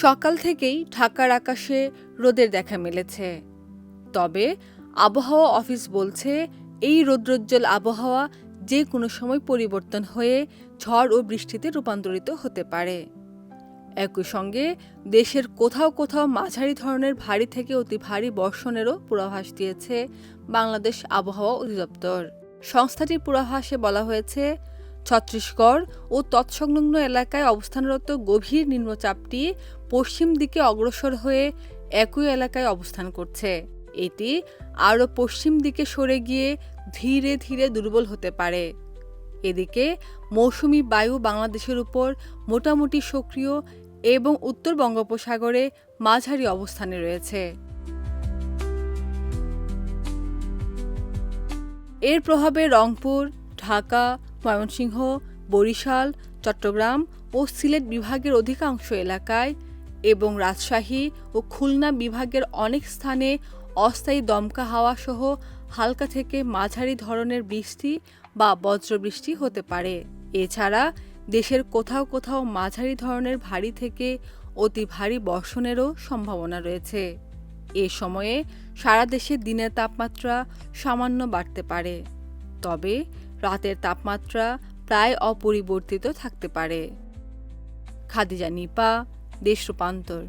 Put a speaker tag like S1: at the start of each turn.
S1: সকাল থেকেই ঢাকার আকাশে রোদের দেখা মিলেছে। তবে আবহাওয়া অফিস বলছে এই রৌদ্রোজ্জ্বল আবহাওয়া যে কোনো সময় পরিবর্তন হয়ে ঝড় ও বৃষ্টিতে রূপান্তরিত হতে পারে। একই সঙ্গে দেশের কোথাও কোথাও মাঝারি ধরনের ভারী থেকে অতি ভারী বর্ষণেরও পূর্বাভাস দিয়েছে বাংলাদেশ আবহাওয়া অধিদপ্তর। সংস্থাটির পূর্বাভাসে বলা হয়েছে, ছত্তিশগড় ও তৎসংলগ্ন এলাকায় অবস্থানরত গভীর নিম্নচাপটি পশ্চিম দিকে অগ্রসর হয়ে একই এলাকায় অবস্থান করছে। এটি আরও পশ্চিম দিকে সরে গিয়ে ধীরে ধীরে দুর্বল হতে পারে। এদিকে মৌসুমি বায়ু বাংলাদেশের উপর মোটামুটি সক্রিয় এবং উত্তর বঙ্গোপসাগরে মাঝারি অবস্থানে রয়েছে। এর প্রভাবে রংপুর, ঢাকা, ময়মনসিংহ, বরিশাল, চট্টগ্রাম ও সিলেট বিভাগের অধিকাংশ এলাকায় এবং রাজশাহী ও খুলনা বিভাগের অনেক স্থানে অস্থায়ী দমকা হাওয়া সহ হালকা থেকে মাঝারি ধরনের বৃষ্টি বা বজ্রবৃষ্টি হতে পারে। এছাড়া দেশের কোথাও কোথাও মাঝারি ধরনের ভারী থেকে অতি ভারী বর্ষণেরও সম্ভাবনা রয়েছে। এ সময়ে সারা দেশে দিনের তাপমাত্রা সামান্য বাড়তে পারে, তবে রাতের তাপমাত্রা প্রায় অপরিবর্তিত থাকতে পারে। খাদিজা নিপা, দেশ রূপান্তর।